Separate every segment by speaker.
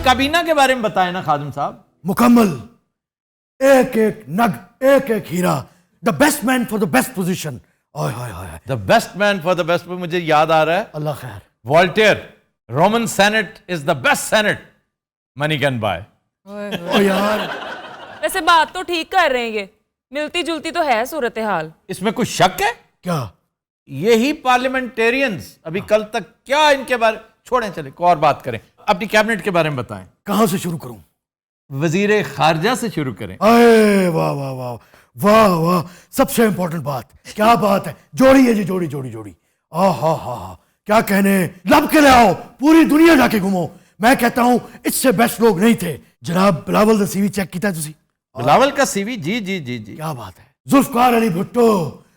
Speaker 1: کابینہ کے بارے میں بتائیں نا خادم صاحب.
Speaker 2: مکمل, ایک ایک نگ, ایک ایک ہیرا, the best man for the best position.
Speaker 1: The best man for the best. مجھے یاد آ رہا ہے
Speaker 2: اللہ خیر.
Speaker 1: Voltaire, Roman saint is the best saint money can buy.
Speaker 2: او یار
Speaker 3: ویسے بات تو ٹھیک کر رہے ہیں, یہ ملتی جلتی تو ہے صورتحال.
Speaker 1: اس میں کچھ شک ہے
Speaker 2: کیا؟
Speaker 1: یہی پارلیمنٹیرینز ابھی کل تک کیا ان کے بارے چھوڑیں, چلے کو اور بات کریں. اپنی کیبنٹ کے بارے میں بتائیں.
Speaker 2: کہاں سے شروع کروں؟
Speaker 1: وزیر خارجہ سے شروع کریں.
Speaker 2: اے واہ واہ واہ واہ واہ, سب سے امپورٹنٹ بات. کیا بات ہے, جوڑی ہے جی, جوڑی جوڑی جوڑی. ہاں کیا کہنے, لب کے لے آؤ, پوری دنیا جا کے گھومو. میں کہتا ہوں اس سے بیسٹ لوگ نہیں تھے. جناب بلاول دا سی وی چیک کیتا ہے تسی؟
Speaker 1: بلاول کا سی وی؟ جی جی جی جی.
Speaker 2: کیا بات ہے. ذوالفقار علی بھٹو,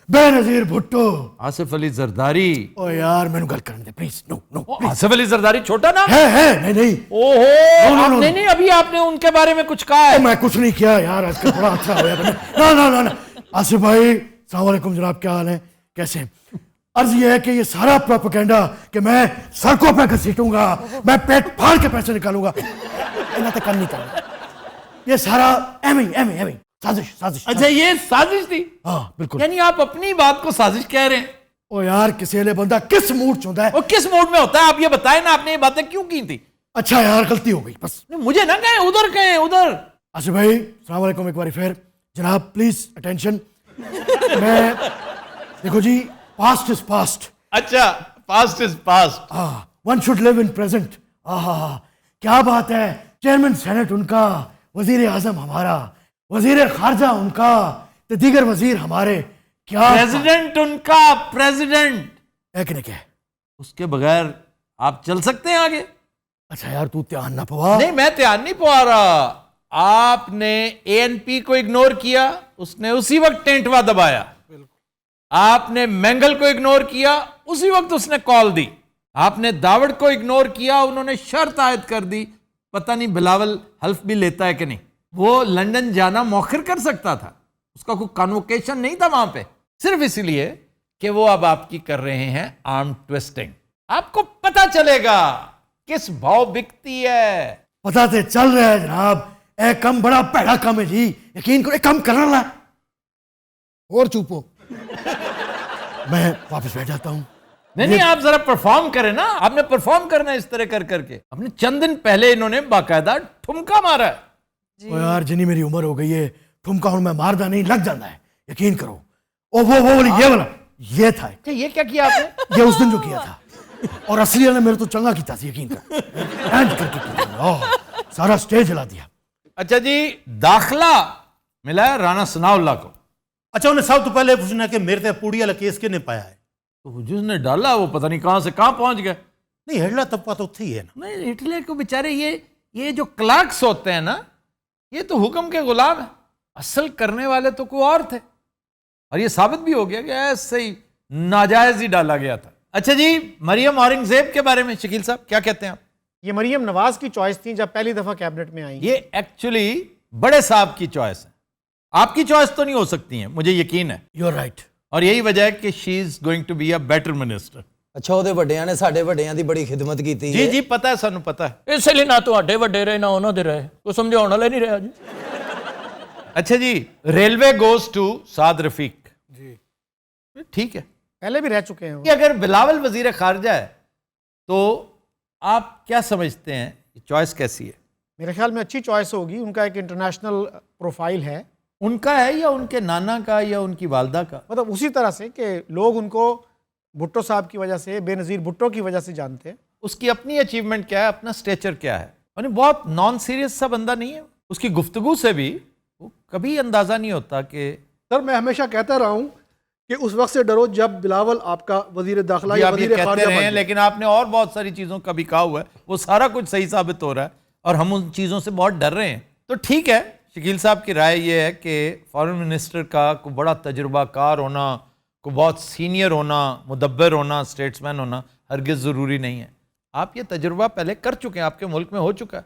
Speaker 2: بے نظیر بھٹو,
Speaker 1: آصف علی زرداری.
Speaker 2: او یار مینوں گل کرنے دے پلیز. نو
Speaker 1: آصف علی زرداری چھوٹا نا
Speaker 2: ہے نہیں.
Speaker 1: اوہو, نہیں ابھی آپ نے ان کے بارے میں کچھ کہا ہے.
Speaker 2: میں کچھ نہیں کیا یار, آج کل بڑا اچھا ہوا. نا آصف بھائی السلام علیکم جناب, کیا حال ہے, کیسے ہیں؟ عرض یہ ہے کہ یہ سارا پروپیگنڈا کہ میں سڑکوں پہ گھسیٹوں گا, میں پیٹ پھاڑ کے پیسے نکالوں گا, انہیں تو کم نہیں کرنا. یہ سارا ایویں سازش.
Speaker 1: اچھا یہ سازش تھی؟
Speaker 2: ہاں بالکل.
Speaker 1: یعنی آپ اپنی بات کو سازش کہہ رہے ہیں؟
Speaker 2: او یار کسیلے بندہ کس موڈ چوندا ہے.
Speaker 1: وہ کس موڈ میں ہوتا ہے آپ یہ بتائیں نا, آپ نے یہ باتیں کیوں کی تھی؟
Speaker 2: اچھا یار غلطی ہو گئی بس.
Speaker 1: مجھے نہ کہیں, ادھر کہیں, ادھر.
Speaker 2: آصف بھائی السلام علیکم ایک بار پھر. جناب پلیز اٹینشن. میں دیکھو جی, پاسٹ از پاسٹ.
Speaker 1: اچھا past is past.
Speaker 2: One should live in present. کیا بات ہے, چیئرمین سینٹ ان کا, وزیر اعظم ہمارا, وزیر خارجہ ان کا, دیگر وزیر ہمارے. کیا
Speaker 1: پریزیڈنٹ ان کا, پریزیڈنٹ.
Speaker 2: ایک نے کیا,
Speaker 1: اس کے بغیر آپ چل سکتے ہیں آگے؟
Speaker 2: اچھا یار تو دھیان نہ پوا.
Speaker 1: نہیں میں دھیان نہیں پوا رہا. آپ نے اے این پی کو اگنور کیا, اس نے اسی وقت ٹینٹوا دبایا. آپ نے مینگل کو اگنور کیا, اسی وقت اس نے کال دی. آپ نے داوڑ کو اگنور کیا, انہوں نے شرط عائد کر دی. پتہ نہیں بلاول حلف بھی لیتا ہے کہ نہیں. وہ لندن جانا مؤخر کر سکتا تھا, اس کا کوئی کانوکیشن نہیں تھا وہاں پہ, صرف اس لیے کہ وہ اب آپ کی کر رہے ہیں آرم ٹویسٹنگ. آپ کو پتہ چلے گا کس بھاؤ بکتی ہے.
Speaker 2: پتہ تے چل رہا ہے جناب. اے کم بڑا پیڑا کم ہے جی, یقین کرو کم کر رہا ہے. اور چوپو میں واپس بیٹھ جاتا ہوں.
Speaker 1: نہیں آپ ذرا پرفارم کریں نا, آپ نے پرفارم کرنا ہے اس طرح کر کے. آپ نے چند دن پہلے انہوں نے باقاعدہ ٹھمکا مارا ہے.
Speaker 2: او یار جنی میری عمر ہو گئی ہے, ٹھمکا ہوں میں ماردا نہیں, لگ جاتا ہے, یقین کرو. او وہ والی یہ والا یہ تھا.
Speaker 1: یہ کیا کیا آپ نے؟
Speaker 2: یہ اس دن جو کیا تھا, اور اصلی نے میرے تو چنگا کیتا تھا, یقین کر. سارا سٹیج ہلا دیا.
Speaker 1: اچھا جی, داخلہ ملا ہے رانا ثناء اللہ کو.
Speaker 4: اچھا انہیں سب تو پہلے پوچھنا کہ میرے تے پوڑی والا کیس کنے پایا ہے؟
Speaker 1: تو جس نے ڈالا وہ پتہ نہیں کہاں سے کہاں پہنچ گئے.
Speaker 4: نہیں ہٹلر طبقہ تو اتھے ہی ہے نا.
Speaker 1: نہیں ہٹلر کو بیچارے یہ جو کلرکس ہوتے ہیں نا, یہ تو حکم کے غلام ہیں. اصل کرنے والے تو کوئی اور تھے, اور یہ ثابت بھی ہو گیا کہ ایسے ہی ناجائز ہی ڈالا گیا تھا. اچھا جی, مریم اورنگزیب کے بارے میں شکیل صاحب کیا کہتے ہیں آپ؟
Speaker 5: یہ مریم نواز کی چوائس تھی جب پہلی دفعہ کیبنٹ میں آئیں.
Speaker 1: یہ ایکچولی بڑے صاحب کی چوائس ہے, آپ کی چوائس تو نہیں ہو سکتی ہیں, مجھے یقین ہے.
Speaker 2: You are right.
Speaker 1: اور یہی وجہ ہے کہ she is going to be a better minister.
Speaker 6: اچھا وہ وڈیاں نے ساڈے وڈیاں دی بڑی خدمت کیتی ہے.
Speaker 1: جی جی پتہ ہے, سانوں پتہ ہے.
Speaker 7: اس لیے نہ تواڈے وڈے رہے نہ انہاں دے رہے, کوئی سمجھاؤن والا نہیں رہا جی.
Speaker 1: اچھا جی, ریلوے گوز ٹو سعد رفیق.
Speaker 5: جی
Speaker 1: ٹھیک ہے,
Speaker 5: پہلے بھی رہ چکے ہیں وہ.
Speaker 1: کہ اگر بلاول وزیر خارجہ ہے تو آپ کیا سمجھتے ہیں چوائس کیسی ہے؟
Speaker 5: میرے خیال میں اچھی چوائس ہوگی. ان کا ایک انٹرنیشنل پروفائل ہے.
Speaker 1: ان کا ہے یا ان کے نانا کا یا ان کی والدہ کا؟
Speaker 5: مطلب اسی طرح سے کہ لوگ ان کو بھٹو صاحب کی وجہ سے, بے نظیر بھٹو کی وجہ سے جانتے ہیں.
Speaker 1: اس کی اپنی اچیومنٹ کیا ہے, اپنا سٹیچر کیا ہے. یعنی بہت نان سیریس سا بندہ نہیں ہے. اس کی گفتگو سے بھی وہ کبھی اندازہ نہیں ہوتا کہ
Speaker 8: سر میں ہمیشہ کہتا رہا ہوں کہ اس وقت سے ڈرو جب بلاول آپ کا وزیر داخلہ یا
Speaker 1: آپ یہ
Speaker 8: وزیر
Speaker 1: کہتے
Speaker 8: خارجہ
Speaker 1: رہے ہیں,
Speaker 8: بن جائے.
Speaker 1: لیکن آپ نے اور بہت ساری چیزوں کا بھی کہا ہوا ہے, وہ سارا کچھ صحیح ثابت ہو رہا ہے اور ہم ان چیزوں سے بہت ڈر رہے ہیں. تو ٹھیک ہے, شکیل صاحب کی رائے یہ ہے کہ فارن منسٹر کا کوئی بڑا تجربہ کار ہونا, کوئی بہت سینئر ہونا, مدبر ہونا, اسٹیٹس مین ہونا ہرگز ضروری نہیں ہے. آپ یہ تجربہ پہلے کر چکے ہیں, آپ کے ملک میں ہو چکا ہے.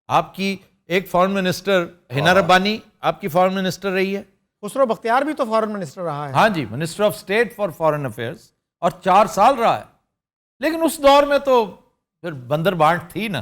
Speaker 1: آپ کی ایک فارن منسٹر ہنا ربانی آپ کی فارن منسٹر رہی ہے.
Speaker 5: خسرو بختیار بھی تو فارن منسٹر رہا ہے.
Speaker 1: ہاں جی, minister of state for foreign affairs, اور 4 سال رہا ہے. لیکن اس دور میں تو پھر بندر بانٹ تھی نا.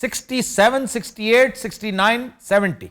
Speaker 1: 67, 68, 69, 70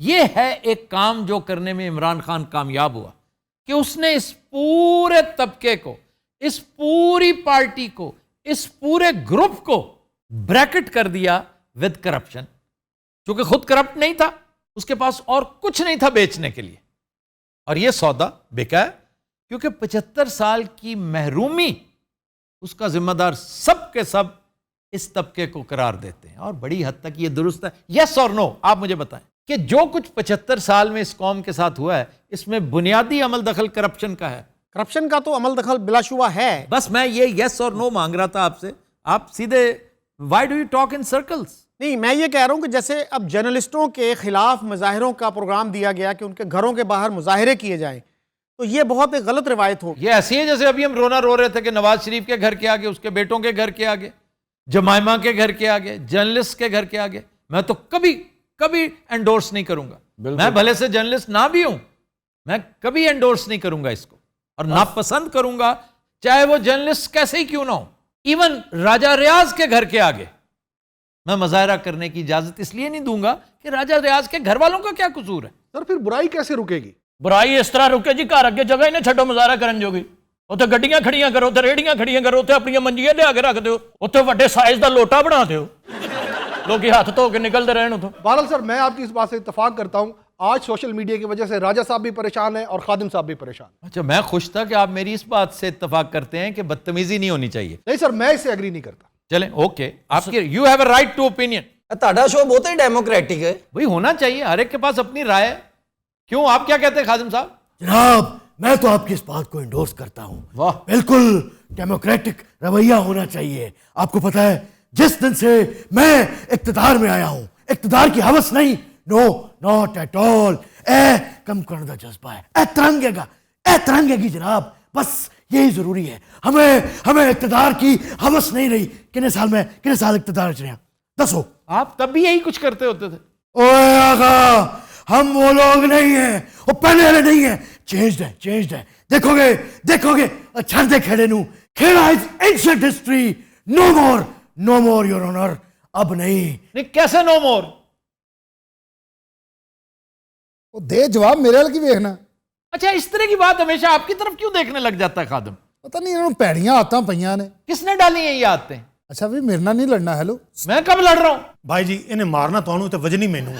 Speaker 1: یہ ہے ایک کام جو کرنے میں عمران خان کامیاب ہوا کہ اس نے اس پورے طبقے کو، اس پوری پارٹی کو، اس پورے گروپ کو بریکٹ کر دیا ود کرپشن. چونکہ خود کرپٹ نہیں تھا، اس کے پاس اور کچھ نہیں تھا بیچنے کے لیے، اور یہ سودا بکا ہے کیونکہ 75 سال کی محرومی اس کا ذمہ دار سب کے سب اس طبقے کو قرار دیتے ہیں. اور بڑی حد تک یہ درست ہے. یس اور نو آپ مجھے بتائیں کہ جو کچھ 75 سال میں اس قوم کے ساتھ ہوا ہے اس میں بنیادی عمل دخل کرپشن کا ہے.
Speaker 5: کرپشن کا تو عمل دخل بلا شبہ ہے.
Speaker 1: بس میں یہ یس اور نو مانگ رہا تھا آپ سے. آپ سیدھے why do you talk in circles?
Speaker 5: نہیں، میں یہ کہہ رہا ہوں کہ جیسے اب جرنلسٹوں کے خلاف مظاہروں کا پروگرام دیا گیا کہ ان کے گھروں کے باہر مظاہرے کیے جائیں، تو یہ بہت ایک غلط روایت ہوگی.
Speaker 1: یہ ایسی ہے جیسے ابھی ہم رو رہے تھے کہ نواز شریف کے گھر کے آگے، اس کے بیٹوں کے گھر کے آگے، جمائمہ کے گھر کے آگے، جرنلسٹ کے گھر کے آگے. میں تو کبھی انڈورس نہیں کروں گا. میں بھلے سے جرنلسٹ نہ بھی ہوں، میں کبھی انڈورس نہیں کروں گا اس کو، اور ناپسند کروں گا چاہے وہ جرنلسٹ کیسے ہی کیوں نہ ہو. ایون راجہ ریاض کے گھر کے آگے میں مظاہرہ کرنے کی اجازت اس لیے نہیں دوں گا کہ راجہ ریاض کے گھر والوں کا کیا قصور ہے.
Speaker 8: سر پھر برائی کیسے رکے گی؟
Speaker 7: برائی اس طرح رکے جی، گھر اگے جگہ ہی نہیں چھڈو مظاہرہ کرن جوگی. اتنے گڈیاں کھڑیاں کرو، تے ریڑیاں کھڑیاں کرو، تے اپنی منجیاں لیا کے رکھ دیو، اتنے وڈے سائز دا لوٹا بنا دیو، لوگ ہاتھ دھو کے نکلتے رہن اتوں.
Speaker 8: بہرحال سر میں آپ کی اس بات سے اتفاق کرتا ہوں. آج سوشل میڈیا کی وجہ سے راجہ صاحب بھی پریشان ہیں اور خادم صاحب بھی پریشان ہیں.
Speaker 1: اچھا، میں خوش تھا کہ آپ میری اس بات سے اتفاق کرتے ہیں کہ بدتمیزی نہیں ہونی چاہیے.
Speaker 8: نہیں سر، میں اس سے ایگری نہیں کرتا.
Speaker 1: چلیں اوکے، آپ کی you have a right to opinion.
Speaker 6: تہاڈا شو بہت ہی ڈیموکریٹک ہے.
Speaker 1: وہی ہونا چاہیے، ہر ایک کے پاس اپنی رائے ہے. کیوں، آپ کیا کہتے ہیں خادم صاحب؟
Speaker 2: جناب میں تو آپ کی اس بات کو انڈورس کرتا ہوں.
Speaker 1: واہ،
Speaker 2: بالکل ڈیموکریٹک رویہ ہونا چاہیے. آپ کو پتہ ہے جس دن سے میں اقتدار میں آیا ہوں، اقتدار کی ہوس نہیں، نو ناٹ ایٹ آل، اے کم کرنے کا جذبہ ہے، اے ترنگے گی جناب. بس یہی ضروری ہے. ہمیں اقتدار کی ہوس نہیں رہی. کتنے سال اقتدار چ رہے ہیں؟ 10 ہو.
Speaker 1: آپ تب بھی یہی کچھ کرتے ہوتے تھے.
Speaker 2: اوے آقا، ہم وہ لوگ نہیں ہیں، وہ پہلے والے نہیں ہیں. چینجڈ ہے. دیکھو گے چھڑتے کھیڑے نو. کھیڑا is ancient history. No more your honour. اب نہیں.
Speaker 1: کیسے نو مور؟
Speaker 9: دے جواب میرے وال کی ویکھنا.
Speaker 1: اچھا، اس طرح کی بات ہمیشہ آپ کی طرف کیوں دیکھنے لگ جاتا ہے خادم؟
Speaker 9: پتہ نہیں انہوں پیڑیاں آتاں پئیاں نے.
Speaker 1: کس نے ڈالی ہیں یہ آتے ہیں؟
Speaker 9: اچھا بھی میرے نال نہیں لڑنا. ہیلو،
Speaker 1: میں کب لڑ رہا ہوں؟
Speaker 4: بھائی جی انہیں مارنا تو تے وجنی مینوں